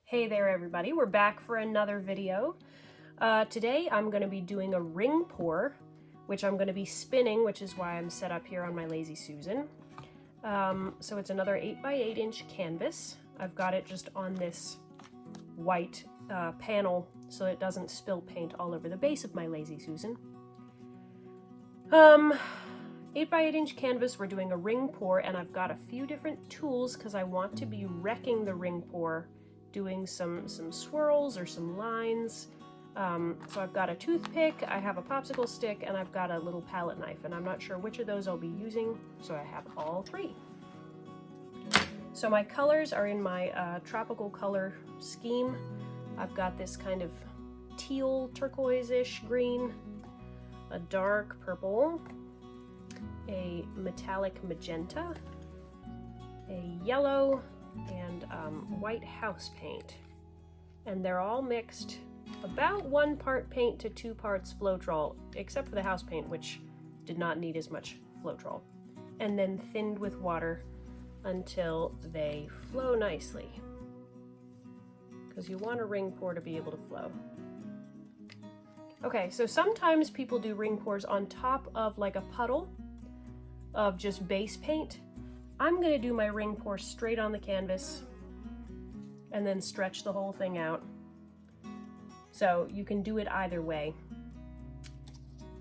Hey there everybody, we're back for another video. Today I'm going to be doing a ring pour, which I'm going to be spinning, which is why I'm set up here on my Lazy Susan. So it's another 8x8 inch canvas. I've got it just on this white panel so it doesn't spill paint all over the base of my Lazy Susan. 8x8 inch canvas, we're doing a ring pour, and I've got a few different tools because I want to be wrecking the ring pour, doing some swirls or some lines. So I've got a toothpick, I have a popsicle stick, and I've got a little palette knife, and I'm not sure which of those I'll be using, so I have all three. So my colors are in my tropical color scheme. I've got this kind of teal turquoise-ish green, a dark purple, a metallic magenta, a yellow, and white house paint. And they're all mixed about 1 part paint to 2 parts Floetrol, except for the house paint, which did not need as much Floetrol. And then thinned with water until they flow nicely, because you want a ring pour to be able to flow. Okay, so sometimes people do ring pours on top of like a puddle of just base paint. I'm gonna do my ring pour straight on the canvas and then stretch the whole thing out. So you can do it either way.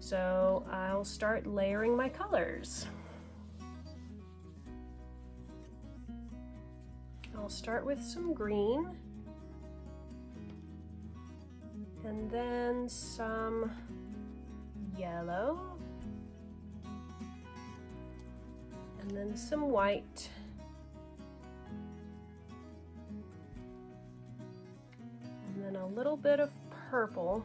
So I'll start layering my colors. I'll start with some green, and then some yellow, and then some white, and then a little bit of purple,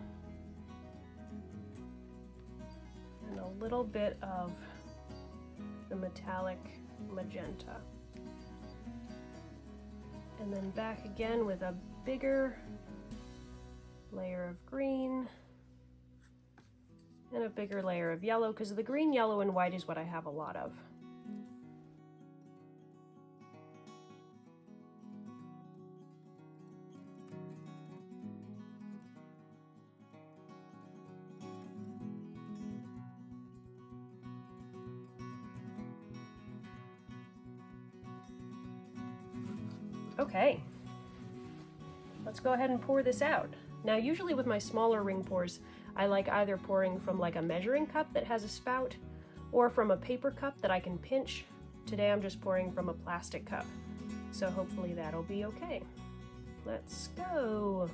and a little bit of the metallic magenta. And then back again with a bigger layer of green and a bigger layer of yellow, because the green, yellow, and white is what I have a lot of. Okay, let's go ahead and pour this out. Now, usually with my smaller ring pours, I like either pouring from like a measuring cup that has a spout or from a paper cup that I can pinch. Today I'm just pouring from a plastic cup, so hopefully that'll be okay. Let's go.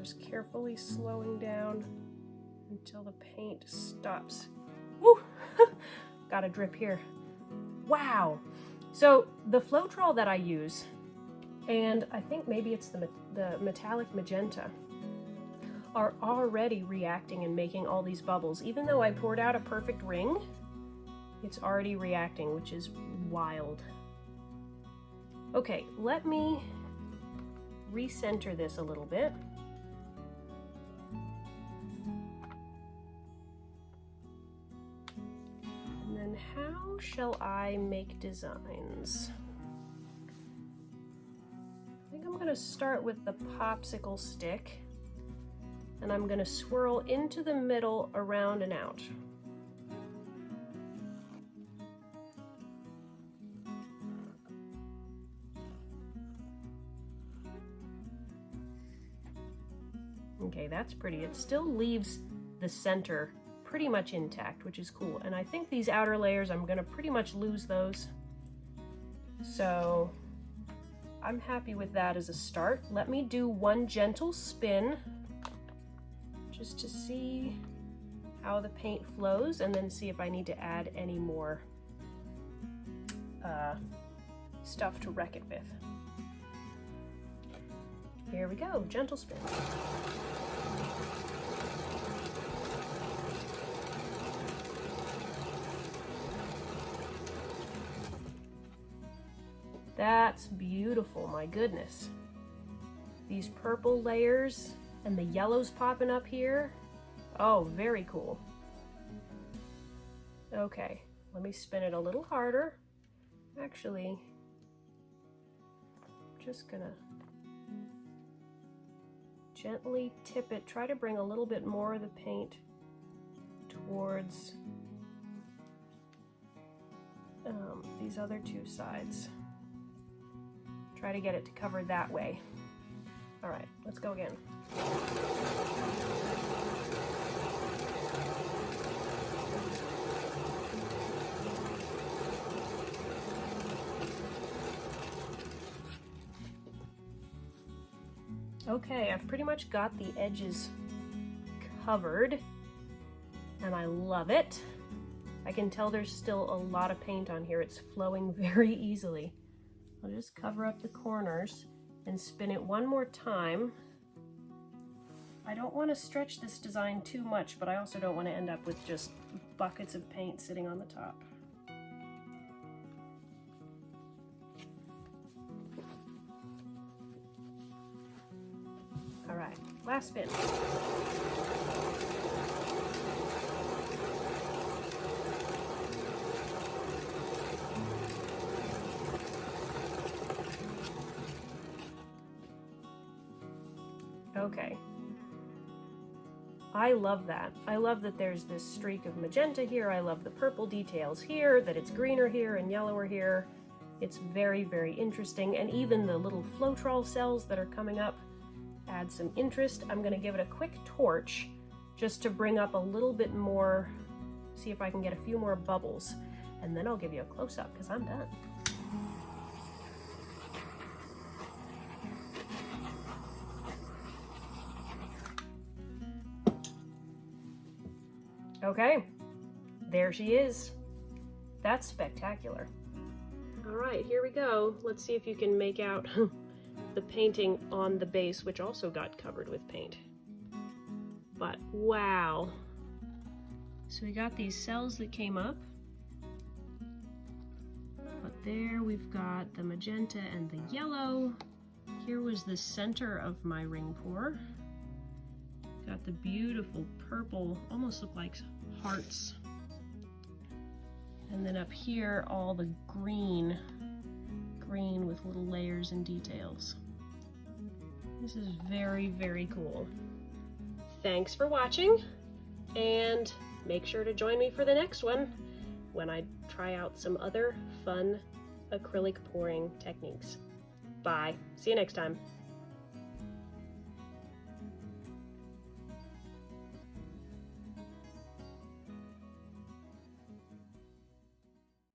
Just carefully slowing down until the paint stops. Woo! Got a drip here. Wow! So the Floetrol that I use, and I think maybe it's the metallic magenta, are already reacting and making all these bubbles. Even though I poured out a perfect ring, it's already reacting, which is wild. Okay, let me recenter this a little bit. How shall I make designs? I think I'm going to start with the popsicle stick, and I'm going to swirl into the middle, around and out. Okay, that's pretty. It still leaves the center pretty much intact, which is cool. And I think these outer layers, I'm gonna pretty much lose those. So I'm happy with that as a start. Let me do one gentle spin just to see how the paint flows, and then see if I need to add any more stuff to wreck it with. Here we go, gentle spin. That's beautiful, my goodness. These purple layers and the yellows popping up here. Oh, very cool. Okay, let me spin it a little harder. Actually, just gonna gently tip it. Try to bring a little bit more of the paint towards these other two sides. Try to get it to cover that way. All right, let's go again. Okay, I've pretty much got the edges covered, and I love it. I can tell there's still a lot of paint on here. It's flowing very easily. I'll just cover up the corners and spin it one more time. I don't want to stretch this design too much, but I also don't want to end up with just buckets of paint sitting on the top. All right, last spin. Okay. I love that. I love that there's this streak of magenta here. I love the purple details here, that it's greener here and yellower here. It's very, very interesting. And even the little Floetrol cells that are coming up add some interest. I'm gonna give it a quick torch just to bring up a little bit more, see if I can get a few more bubbles. And then I'll give you a close-up because I'm done. Okay, there she is. That's spectacular. All right, here we go. Let's see if you can make out the painting on the base, which also got covered with paint. But wow. So we got these cells that came up. But there we've got the magenta and the yellow. Here was the center of my ring pour. Got the beautiful purple, almost look like hearts. And then up here, all the green with little layers and details. This is very, very cool. Thanks for watching, and make sure to join me for the next one when I try out some other fun acrylic pouring techniques. Bye. See you next time.